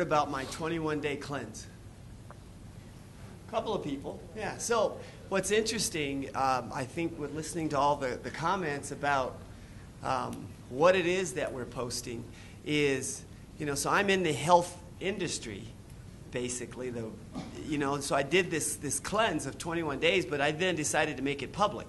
about my 21-day cleanse? A couple of people, yeah. So what's interesting, I think, with listening to all the comments about what it is that we're posting is, so I'm in the health industry, basically, so I did this cleanse of 21 days, but I then decided to make it public.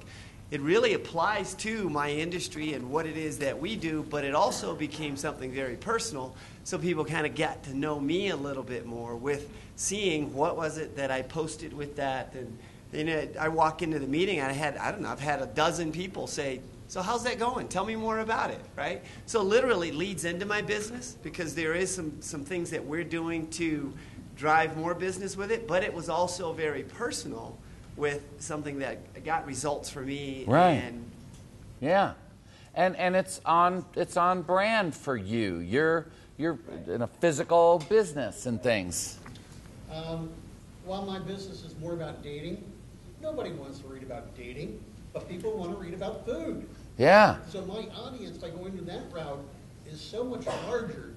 It really applies to my industry and what it is that we do, but it also became something very personal, so people kind of got to know me a little bit more with seeing what was it that I posted with that. And I walk into the meeting, and I've had a dozen people say, so how's that going? Tell me more about it, right? So literally it leads into my business because there is some things that we're doing to drive more business with it, but it was also very personal with something that got results for me. Right. And yeah. And it's on brand for you. You're in a physical business and things. While my business is more about dating, nobody wants to read about dating, but people want to read about food. Yeah. So my audience, by going to that route, is so much larger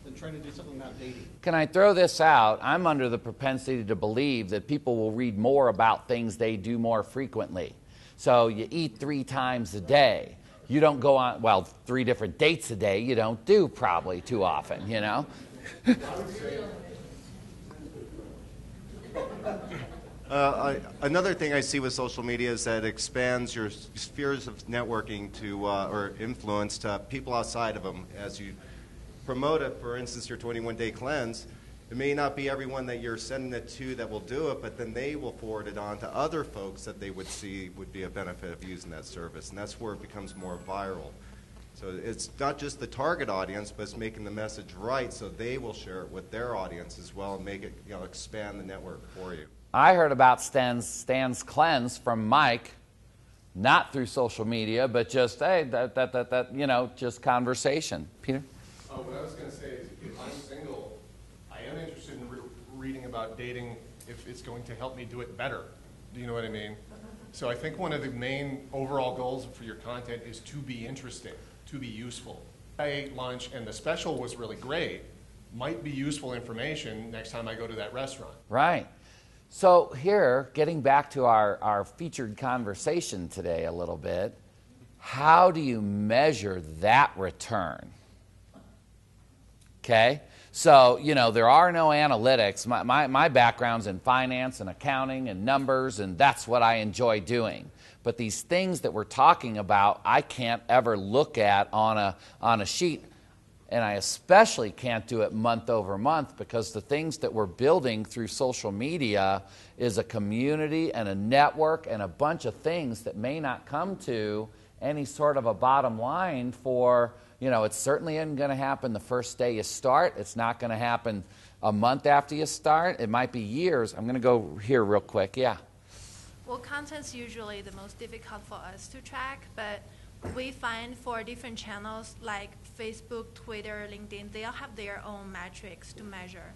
than trying to do something about dating. Can I throw this out? I'm under the propensity to believe that people will read more about things they do more frequently. So you eat 3 times a day. You don't go on, 3 different dates a day you don't do probably too often, Another thing I see with social media is that it expands your spheres of networking to or influence to people outside of them. As you promote it, for instance, your 21-day cleanse, it may not be everyone that you're sending it to that will do it, but then they will forward it on to other folks that they would see would be a benefit of using that service, and that's where it becomes more viral. So it's not just the target audience, but it's making the message right so they will share it with their audience as well and make it, expand the network for you. I heard about Stan's cleanse from Mike, not through social media, but just, hey, just conversation. Peter? What I was going to say is, if I'm single, I am interested in reading about dating if it's going to help me do it better. Do you know what I mean? So I think one of the main overall goals for your content is to be interesting, to be useful. I ate lunch and the special was really great. Might be useful information next time I go to that restaurant. Right. So here, getting back to our featured conversation today a little bit, how do you measure that return? Okay, so, there are no analytics. My background's in finance and accounting and numbers, and that's what I enjoy doing. But these things that we're talking about, I can't ever look at on a sheet, and I especially can't do it month over month because the things that we're building through social media is a community and a network and a bunch of things that may not come to any sort of a bottom line for, it certainly isn't going to happen the first day you start. It's not going to happen a month after you start. It might be years. I'm going to go here real quick. Yeah. Well, content's usually the most difficult for us to track, but we find for different channels like Facebook, Twitter, LinkedIn, they all have their own metrics to measure.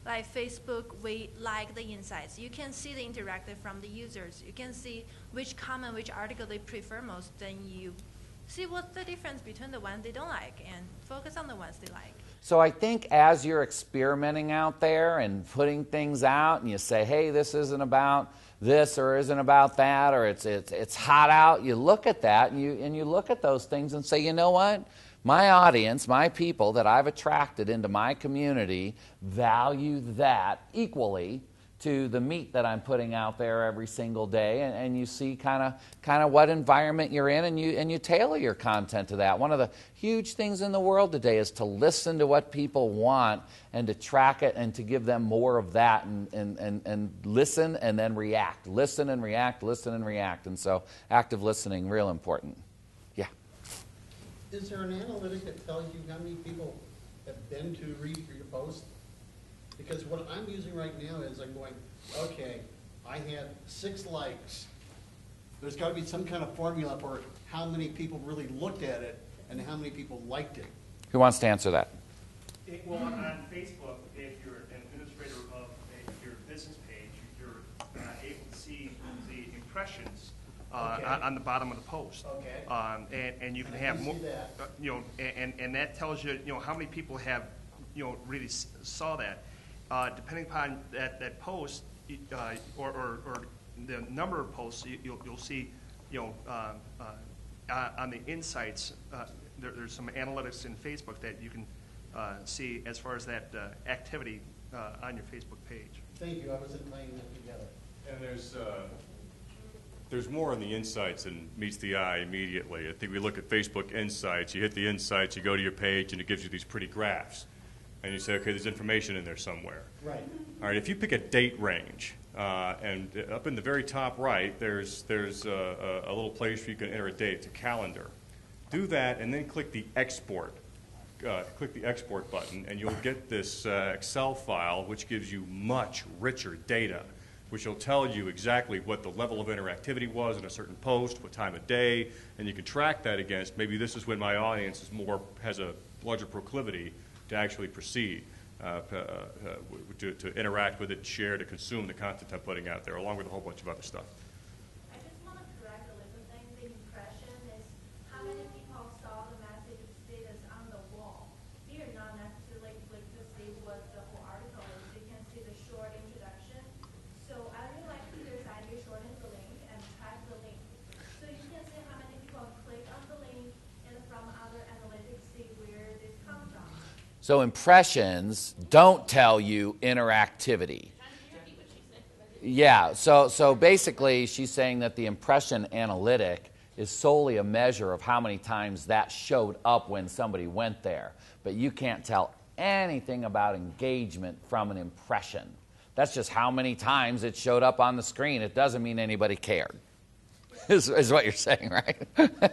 Like Facebook, we like the insights. You can see the interactive from the users. You can see which comment, which article they prefer most. Then you see what's the difference between the ones they don't like and focus on the ones they like. So I think as you're experimenting out there and putting things out and you say, hey, this isn't about this or isn't about that, or it's hot out, you look at that and you look at those things and say, you know what? My audience, my people that I've attracted into my community value that equally to the meat that I'm putting out there every single day, and you see kind of what environment you're in, and you tailor your content to that. One of the huge things in the world today is to listen to what people want and to track it and to give them more of that and listen and then react. Listen and react, listen and react. And so active listening, real important. Yeah. Is there an analytic that tells you how many people have been to read your post? Because what I'm using right now is I'm going, okay, I had 6 likes. There's got to be some kind of formula for how many people really looked at it and how many people liked it. Who wants to answer that? Well, on Facebook, if you're an administrator of your business page, you're able to see the impressions on the bottom of the post. Okay. And you can have more, that. and that tells you, how many people have really saw that. Depending upon that post or the number of posts, you'll see, on the insights, there's some analytics in Facebook that you can see as far as that activity on your Facebook page. Thank you, I wasn't playing that together. And there's more on the insights than meets the eye immediately. I think we look at Facebook Insights, you hit the insights, you go to your page, and it gives you these pretty graphs. And you say, okay, there's information in there somewhere. Right. All right, if you pick a date range, and up in the very top right, there's a little place where you can enter a date. It's a calendar. Do that, and then click the export. Click the export button, and you'll get this Excel file, which gives you much richer data, which will tell you exactly what the level of interactivity was in a certain post, what time of day, and you can track that against, maybe this is when my audience has a larger proclivity to actually proceed, to interact with it, share, to consume the content I'm putting out there, along with a whole bunch of other stuff. I just want to correct a little thing. The impression is how many people saw the message status on the wall. You're not necessarily click to see what the whole article is. You can see the short introduction. So I really like Peter's idea, shorten the link and track the link. So you can see how many people click on the link and from other analytics see where this comes from. So impressions don't tell you interactivity. Yeah, so basically she's saying that the impression analytic is solely a measure of how many times that showed up when somebody went there. But you can't tell anything about engagement from an impression. That's just how many times it showed up on the screen. It doesn't mean anybody cared, is what you're saying, right?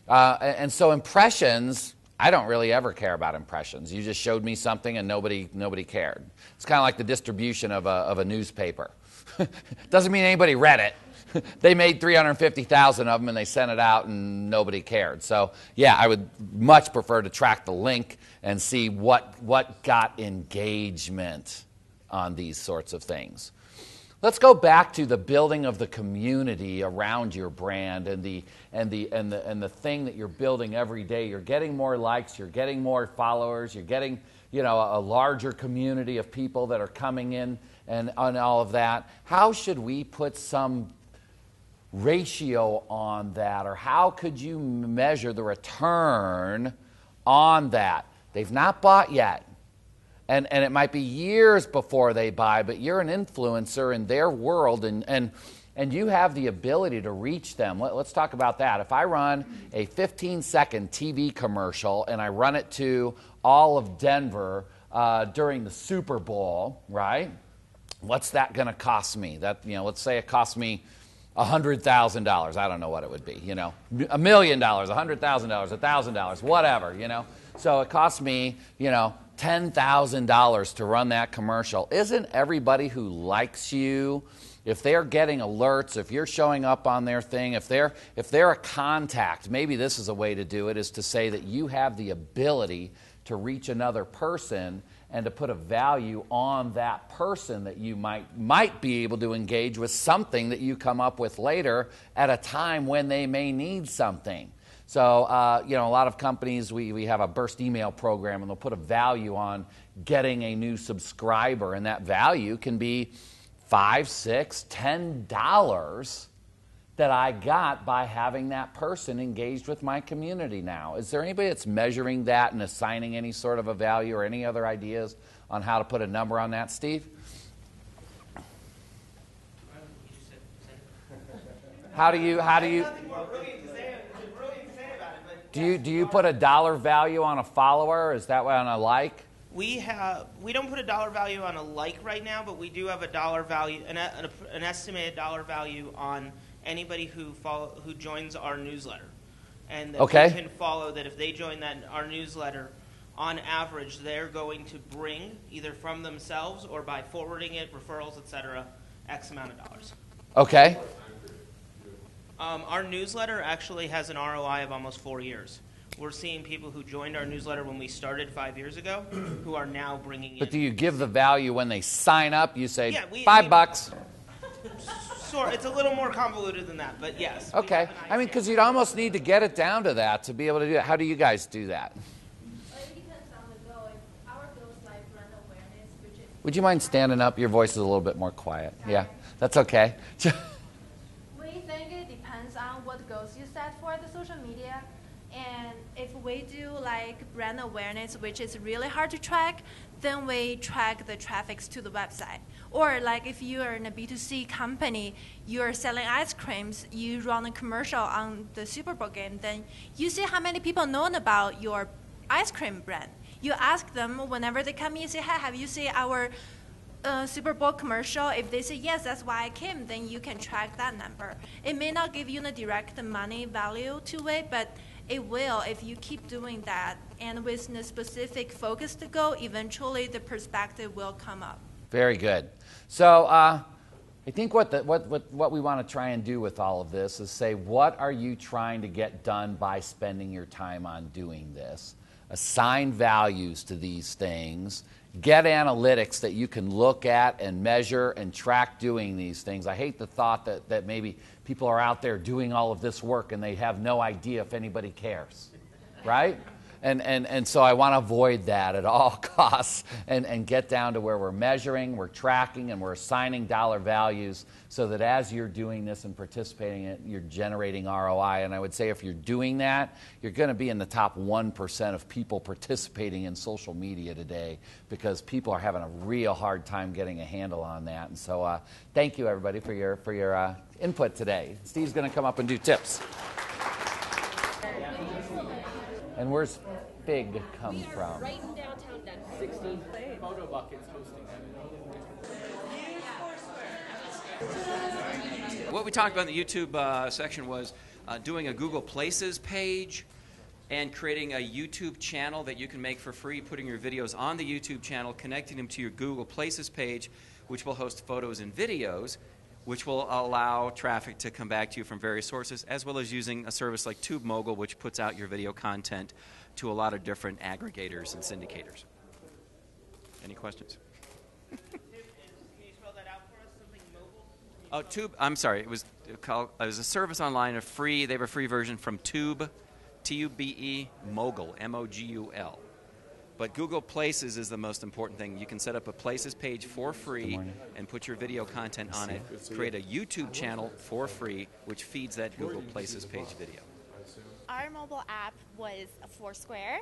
And so impressions, I don't really ever care about impressions. You just showed me something and nobody cared. It's kind of like the distribution of a newspaper. Doesn't mean anybody read it. They made 350,000 of them and they sent it out and nobody cared. So yeah, I would much prefer to track the link and see what got engagement on these sorts of things. Let's go back to the building of the community around your brand and the thing that you're building every day. You're getting more likes, you're getting more followers, you're getting a larger community of people that are coming in and on all of that. How should we put some ratio on that, or how could you measure the return on that? They've not bought yet. And it might be years before they buy, but you're an influencer in their world, and you have the ability to reach them. Let's talk about that. If I run a 15-second TV commercial and I run it to all of Denver during the Super Bowl, right? What's that going to cost me? Let's say it costs me $100,000. I don't know what it would be. $1 million, $100,000, $1,000, whatever. So it costs me, $10,000 to run that commercial. Isn't everybody who likes you, if they're getting alerts, if you're showing up on their thing, if they're a contact, maybe this is a way to do it, is to say that you have the ability to reach another person and to put a value on that person, that you might be able to engage with something that you come up with later at a time when they may need something. So, a lot of companies, we have a burst email program, and they'll put a value on getting a new subscriber, and that value can be $5, $6, $10 that I got by having that person engaged with my community now. Is there anybody that's measuring that and assigning any sort of a value, or any other ideas on how to put a number on that, Steve? How do you do you put a dollar value on a follower? Is that on a like? We don't put a dollar value on a like right now, but we do have a dollar value, an estimated dollar value on anybody who joins our newsletter, and that we can follow that if they join our newsletter, on average, they're going to bring, either from themselves or by forwarding it, referrals, etc., X amount of dollars. Okay. Our newsletter actually has an ROI of almost 4 years. We're seeing people who joined our newsletter when we started 5 years ago who are now bringing in. But do you give the value when they sign up? You say $5. Sure, it's a little more convoluted than that, but yes. Okay. Because you'd almost need to get it down to that to be able to do it. How do you guys do that? Well, it depends on the goal. If Would you mind standing up? Your voice is a little bit more quiet. Yeah, that's okay. We think it depends on what goals you set for the social media. And if we do like brand awareness, which is really hard to track, then we track the traffics to the website. Or like if you are in a B2C company, you're selling ice creams, you run a commercial on the Super Bowl game, then you see how many people know about your ice cream brand. You ask them whenever they come in, you say, hey, have you seen our Super Bowl commercial? If they say yes, that's why I came, then you can track that number. It may not give you the direct money value to it, but it will if you keep doing that. And with a specific focused goal, eventually the perspective will come up. Very good. So I think what we want to try and do with all of this is say, what are you trying to get done by spending your time on doing this? Assign values to these things. Get analytics that you can look at and measure and track doing these things. I hate the thought that maybe people are out there doing all of this work and they have no idea if anybody cares, right? And so I want to avoid that at all costs and get down to where we're measuring, we're tracking, and we're assigning dollar values so that as you're doing this and participating in it, you're generating ROI. And I would say if you're doing that, you're going to be in the top 1% of people participating in social media today because people are having a real hard time getting a handle on that. And so thank you, everybody, for your input today. Steve's going to come up and do tips. And where's Fig come from? Right in downtown Denver. 16 photo buckets hosting. What we talked about in the YouTube section was doing a Google Places page and creating a YouTube channel that you can make for free, putting your videos on the YouTube channel, connecting them to your Google Places page, which will host photos and videos, which will allow traffic to come back to you from various sources, as well as using a service like TubeMogul, which puts out your video content to a lot of different aggregators and syndicators. Any questions? Can you spell that out for us? Something mobile? Oh, Tube. I'm sorry. It was a service online, they have a free version from Tube, T-U-B-E, Mogul, M-O-G-U-L. But Google Places is the most important thing. You can set up a Places page for free and put your video content on it. Create a YouTube channel for free, which feeds that Google Places page video. Our mobile app was Foursquare,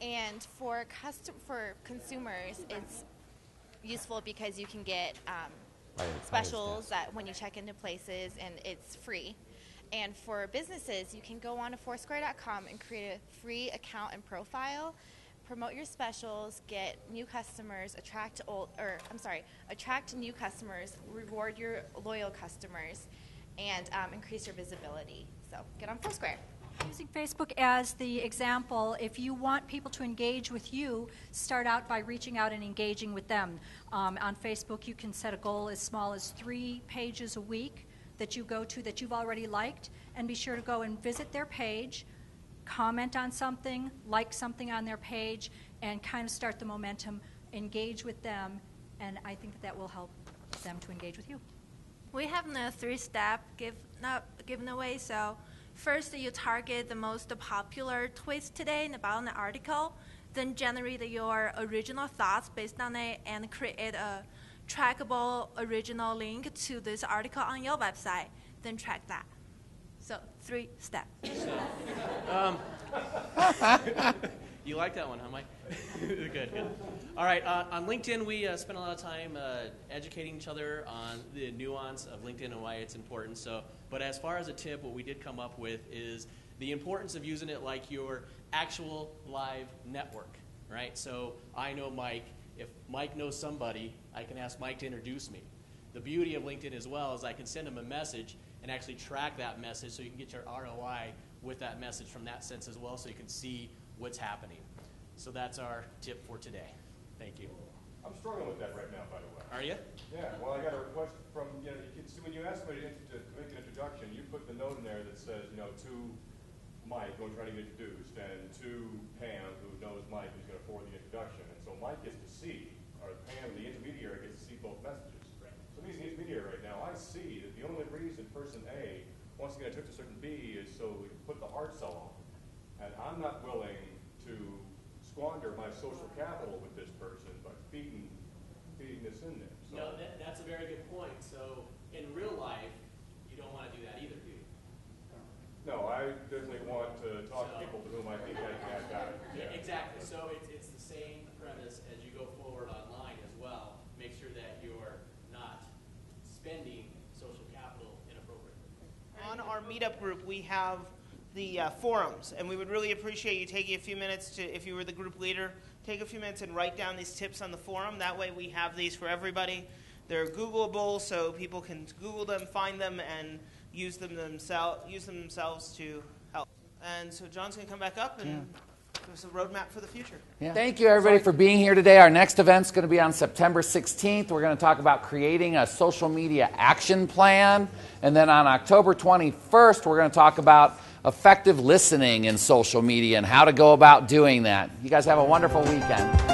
and for consumers, it's useful because you can get specials that when you check into places, and it's free. And for businesses, you can go on to Foursquare.com and create a free account and profile, promote your specials, get new customers, attract new customers, reward your loyal customers, and increase your visibility. So get on Foursquare. Using Facebook as the example, if you want people to engage with you, start out by reaching out and engaging with them. On Facebook, you can set a goal as small as 3 pages a week that you go to that you've already liked, and be sure to go and visit their page, comment on something, like something on their page, and kind of start the momentum, engage with them, and I think that will help them to engage with you. We have a 3-step given away. So first, you target the most popular tweets today about an article, then generate your original thoughts based on it, and create a trackable original link to this article on your website, then track that. So 3 steps. You like that one, huh, Mike? Good. All right, on LinkedIn, we spend a lot of time educating each other on the nuance of LinkedIn and why it's important. But as far as a tip, what we did come up with is the importance of using it like your actual live network, right? So I know Mike. If Mike knows somebody, I can ask Mike to introduce me. The beauty of LinkedIn as well is I can send him a message and actually track that message so you can get your ROI with that message from that sense as well, so you can see what's happening. So that's our tip for today. Thank you. I'm struggling with that right now, by the way. Are you? Yeah, well, I got a request from, when you ask somebody to make an introduction, you put the note in there that says, to Mike, who I'm trying to get introduced, and to Pam, who knows Mike, who's going to forward the introduction. And so Mike gets to see, or Pam, the intermediary, gets to see both messages. Right. So me as the intermediary right now, I see that the only reason person A wants to get a trip to certain B is so we can put the hard sell on. And I'm not willing to squander my social capital with this person by feeding No, that's a very good point. So in real life, you don't want to do that either, do you? No, I definitely want to talk to people to whom I think I can add value. Yeah, exactly. So it's the same premise as you go forward online as well. Make sure that you're not spending social capital inappropriately. On our meetup group, we have the forums, and we would really appreciate you taking a few minutes to, if you were the group leader, take a few minutes and write down these tips on the forum. That way we have these for everybody. They're Googleable, so people can Google them, find them, and use them themselves to help. And so John's going to come back up and give us a roadmap for the future. Yeah. Thank you, everybody, for being here today. Our next event's going to be on September 16th. We're going to talk about creating a social media action plan. And then on October 21st, we're going to talk about effective listening in social media and how to go about doing that. You guys have a wonderful weekend.